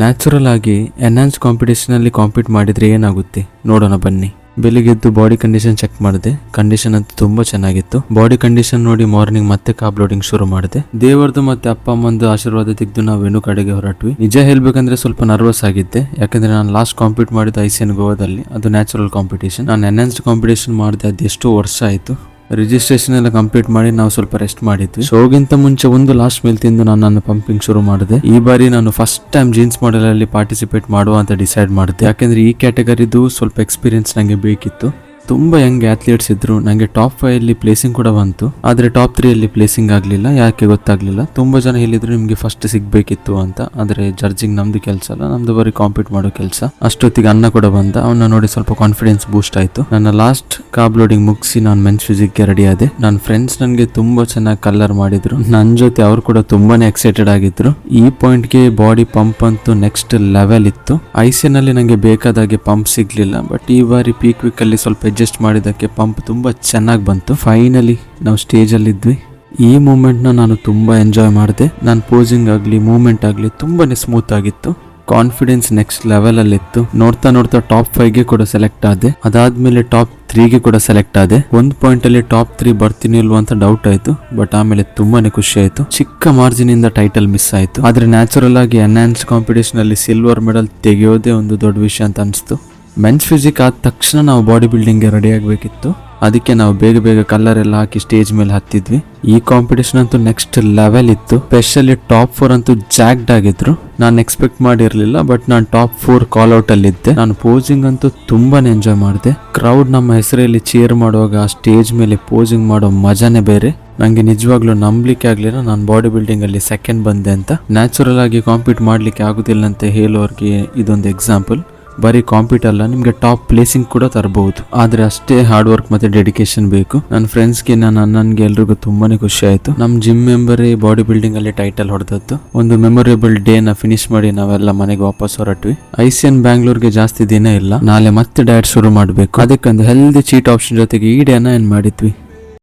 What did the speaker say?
Natural ಆಗಿ enhance competition ಅಲ್ಲಿ compete ಮಾಡಿದ್ರೆ ಏನಾಗುತ್ತೆ ನೋಡೋಣ ಬನ್ನಿ. ಬೆಳಿಗ್ಗೆ ಎದ್ದು ಬಾಡಿ ಕಂಡೀಷನ್ ಚೆಕ್ ಮಾಡಿದೆ. ಕಂಡೀಷನ್ ಅಂತೂ ತುಂಬಾ ಚೆನ್ನಾಗಿತ್ತು. ಬಾಡಿ ಕಂಡೀಷನ್ ನೋಡಿ ಮಾರ್ನಿಂಗ್ ಮತ್ತೆ ಕಾಬ್ ಲೋಡಿಂಗ್ ಶುರು ಮಾಡಿದೆ. ದೇವರದು ಮತ್ತೆ ಅಪ್ಪ ಅಮ್ಮಂದು ಆಶೀರ್ವಾದ ತೆಗೆದು ನಾವು ವೆನು ಕಡೆಗೆ ಹೊರಟ್ವಿ. ನಿಜ ಹೇಳ್ಬೇಕಂದ್ರೆ ಸ್ವಲ್ಪ ನರ್ವಸ್ ಆಗಿದ್ದೆ, ಯಾಕಂದ್ರೆ ನಾನು ಲಾಸ್ಟ್ ಕಾಂಪೀಟ್ ಮಾಡಿದ್ದು ಐಸಿಯನ್ ಗೋವಾದಲ್ಲಿ. ಅದು ನ್ಯಾಚುರಲ್ ಕಾಂಪಿಟೇಷನ್. ನಾನು ಎನ್ಹಾನ್ಸ್ಡ್ ಕಾಂಪಿಟೇಷನ್ ಮಾಡಿದೆ, ಅದು ಎಷ್ಟೋ ವರ್ಷ ಆಯ್ತು. ರಿಜಿಸ್ಟ್ರೇಷನ್ ಎಲ್ಲ ಕಂಪ್ಲೀಟ್ ಮಾಡಿ ನಾವು ಸ್ವಲ್ಪ ರೆಸ್ಟ್ ಮಾಡಿದ್ವಿ. ಶೋಗಿಂತ ಮುಂಚೆ ಒಂದು ಲಾಸ್ಟ್ ಮೇಲ್ ತಿಂದು ನಾನು ಪಂಪಿಂಗ್ ಶುರು ಮಾಡಿದೆ. ಈ ಬಾರಿ ನಾನು ಫಸ್ಟ್ ಟೈಮ್ ಜೀನ್ಸ್ ಮಾಡೆಲ್ ಅಲ್ಲಿ ಪಾರ್ಟಿಸಿಪೇಟ್ ಮಾಡುವ ಅಂತ ಡಿಸೈಡ್ ಮಾಡಿದೆ, ಯಾಕಂದ್ರೆ ಈ ಕ್ಯಾಟಗರಿದು ಸ್ವಲ್ಪ ಎಕ್ಸ್ಪೀರಿಯನ್ಸ್ ನಂಗೆ ಬೇಕಿತ್ತು. ತುಂಬಾ ಯಂಗ್ ಅಥ್ಲೀಟ್ಸ್ ಇದ್ರು. ನಂಗೆ ಟಾಪ್ 5 ಅಲ್ಲಿ ಪ್ಲೇಸಿಂಗ್ ಕೂಡ ಬಂತು, ಆದ್ರೆ ಟಾಪ್ 3 ಅಲ್ಲಿ ಪ್ಲೇಸಿಂಗ್ ಆಗ್ಲಿಲ್ಲ. ಯಾಕೆ ಗೊತ್ತಾಗ್ಲಿಲ್ಲ. ತುಂಬಾ ಜನ ಹೇಳಿದ್ರು ನಿಮ್ಗೆ ಫಸ್ಟ್ ಸಿಗ್ಬೇಕಿತ್ತು ಅಂತ. ಆದ್ರೆ ಜಡ್ಜಿಂಗ್ ನಮ್ದು ಕೆಲಸ ಅಲ್ಲ, ನಮ್ದು ಬರೀ ಕಾಂಪೀಟ್ ಮಾಡೋ ಕೆಲಸ. ಅಷ್ಟೊತ್ತಿಗೆ ಅಣ್ಣ ಕೂಡ ಬಂದ. ಅವನ್ನ ನೋಡಿ ಸ್ವಲ್ಪ ಕಾನ್ಫಿಡೆನ್ಸ್ ಬೂಸ್ಟ್ ಆಯ್ತು. ನನ್ನ ಲಾಸ್ಟ್ ಕಾಬ್ ಲೋಡಿಂಗ್ ಮುಗಿಸಿ ನಾನು ಮೆನ್ಸ್ ಫಿಸಿಕ್ ಗೆ ರೆಡಿ ಆದೆ. ನನ್ನ ಫ್ರೆಂಡ್ಸ್ ನನ್ಗೆ ತುಂಬಾ ಚೆನ್ನಾಗಿ ಕಲರ್ ಮಾಡಿದ್ರು. ನನ್ನ ಜೊತೆ ಅವ್ರು ಕೂಡ ತುಂಬಾನೇ ಎಕ್ಸೈಟೆಡ್ ಆಗಿದ್ರು. ಈ ಪಾಯಿಂಟ್ ಗೆ ಬಾಡಿ ಪಂಪ್ ಅಂತೂ ನೆಕ್ಸ್ಟ್ ಲೆವೆಲ್ ಇತ್ತು. ಐಸಿಯನ್ ಅಲ್ಲಿ ನಂಗೆ ಬೇಕಾದಾಗೆ ಪಂಪ್ ಸಿಗ್ಲಿಲ್ಲ, ಬಟ್ ಈ ಬಾರಿ ಪೀಕ್ ವೀಕ್ ಅಲ್ಲಿ ಸ್ವಲ್ಪ ಅಡ್ಜಸ್ಟ್ ಮಾಡಿದಕ್ಕೆ ಪಂಪ್ ತುಂಬಾ ಚೆನ್ನಾಗಿ ಬಂತು. ಫೈನಲಿ ನಾವು ಸ್ಟೇಜ್ ಅಲ್ಲಿ ಇದ್ವಿ. ಈ ಮೂಮೆಂಟ್ ನಾನು ತುಂಬಾ ಎಂಜಾಯ್ ಮಾಡಿದೆ. ನನ್ನ ಪೋಸಿಂಗ್ ಆಗ್ಲಿ ಮೂವ್ಮೆಂಟ್ ಆಗ್ಲಿ ತುಂಬಾನೇ ಸ್ಮೂತ್ ಆಗಿತ್ತು. ಕಾನ್ಫಿಡೆನ್ಸ್ ನೆಕ್ಸ್ಟ್ ಲೆವೆಲ್ ಅಲ್ಲಿ ಇತ್ತು. ನೋಡ್ತಾ ನೋಡ್ತಾ ಟಾಪ್ 5 ಗೆ ಕೂಡ ಸೆಲೆಕ್ಟ್ ಆದೆ. ಅದಾದ್ಮೇಲೆ ಟಾಪ್ 3 ಗೆ ಕೂಡ ಸೆಲೆಕ್ಟ್ ಆದೆ. ಒಂದು ಪಾಯಿಂಟ್ ಅಲ್ಲಿ ಟಾಪ್ 3 ಬರ್ತೀನಿ ಇಲ್ವಾ ಅಂತ ಡೌಟ್ ಆಯ್ತು, ಬಟ್ ಆಮೇಲೆ ತುಂಬಾನೇ ಖುಷಿ ಆಯ್ತು. ಚಿಕ್ಕ ಮಾರ್ಜಿನ್ ಇಂದ ಟೈಟಲ್ ಮಿಸ್ ಆಯ್ತು. ಆದ್ರೆ ನ್ಯಾಚುರಲ್ ಆಗಿ ಎನ್ಹಾನ್ಸ್ ಕಾಂಪಿಟೇಷನ್ ಅಲ್ಲಿ ಸಿಲ್ವರ್ ಮೆಡಲ್ ತೆಗೆಯೋದೇ ಒಂದು ದೊಡ್ಡ ವಿಷಯ ಅಂತ ಅನಿಸ್ತು. ಮೆನ್ಸ್ ಫಿಸಿಕ್ ಆದ ತಕ್ಷಣ ನಾವು ಬಾಡಿ ಬಿಲ್ಡಿಂಗ್ ಗೆ ರೆಡಿ ಆಗಬೇಕಿತ್ತು. ಅದಕ್ಕೆ ನಾವು ಬೇಗ ಬೇಗ ಕಲರ್ ಎಲ್ಲ ಹಾಕಿ ಸ್ಟೇಜ್ ಮೇಲೆ ಹತ್ತಿದ್ವಿ. ಈ ಕಾಂಪಿಟೇಷನ್ ಅಂತೂ ನೆಕ್ಸ್ಟ್ ಲೆವೆಲ್ ಇತ್ತು. ಸ್ಪೆಷಲಿ ಟಾಪ್ 4 ಅಂತೂ ಜಾಕ್ಡ್ ಆಗಿದ್ರು. ನಾನು ಎಕ್ಸ್ಪೆಕ್ಟ್ ಮಾಡಿರ್ಲಿಲ್ಲ, ಬಟ್ ನಾನು ಟಾಪ್ 4 ಕಾಲ್ ಔಟ್ ಅಲ್ಲಿ ಇದ್ದೆ. ನಾನು ಪೋಸಿಂಗ್ ಅಂತೂ ತುಂಬಾನೇ ಎಂಜಾಯ್ ಮಾಡಿದೆ. ಕ್ರೌಡ್ ನಮ್ಮ ಹೆಸರಲ್ಲಿ ಚೇರ್ ಮಾಡುವಾಗ ಆ ಸ್ಟೇಜ್ ಮೇಲೆ ಪೋಸಿಂಗ್ ಮಾಡೋ ಮಜಾನೇ ಬೇರೆ. ನಂಗೆ ನಿಜವಾಗ್ಲೂ ನಂಬಲಿಕ್ಕೆ ಆಗ್ಲಿಲ್ಲ ನಾನು ಬಾಡಿ ಬಿಲ್ಡಿಂಗ್ ಅಲ್ಲಿ ಸೆಕೆಂಡ್ ಬಂದೆ ಅಂತ. ನ್ಯಾಚುರಲ್ ಆಗಿ ಕಾಂಪೀಟ್ ಮಾಡ್ಲಿಕ್ಕೆ ಆಗುದಿಲ್ಲ ಅಂತ ಹೇಳೋರ್ಗೆ ಇದೊಂದು ಎಕ್ಸಾಂಪಲ್. ಬರೀ ಕಾಂಪೀಟ್ ಅಲ್ಲ, ನಿಮ್ಗೆ ಟಾಪ್ ಪ್ಲೇಸಿಂಗ್ ಕೂಡ ತರಬಹುದು. ಆದ್ರೆ ಅಷ್ಟೇ ಹಾರ್ಡ್ ವರ್ಕ್ ಮತ್ತೆ ಡೆಡಿಕೇಶನ್ ಬೇಕು. ನನ್ನ ಫ್ರೆಂಡ್ಸ್ಗೆ ನನ್ನ ಅಣ್ಣನ್ಗೆ ಎಲ್ರಿಗೂ ತುಂಬಾನೇ ಖುಷಿ ಆಯ್ತು. ನಮ್ ಜಿಮ್ ಮೆಂಬರೇ ಬಾಡಿ ಬಿಲ್ಡಿಂಗ್ ಅಲ್ಲಿ ಟೈಟಲ್ ಹೊಡೆದದ್ದು. ಒಂದು ಮೆಮೊರೇಬಲ್ ಡೇ ನ ಫಿನಿಶ್ ಮಾಡಿ ನಾವೆಲ್ಲ ಮನೆಗೆ ವಾಪಸ್ ಹೊರಟ್ವಿ. ಐಸಿಯನ್ ಬ್ಯಾಂಗ್ಳೂರ್ಗೆ ಜಾಸ್ತಿ ದಿನ ಇಲ್ಲ, ನಾಳೆ ಮತ್ತೆ ಡಯಟ್ ಶುರು ಮಾಡ್ಬೇಕು. ಅದಕ್ಕೊಂದು ಹೆಲ್ದಿ ಚೀಟ್ ಆಪ್ಷನ್ ಜೊತೆಗೆ ಈ ಡೇನ ಏನ್ ಮಾಡಿದ್ವಿ.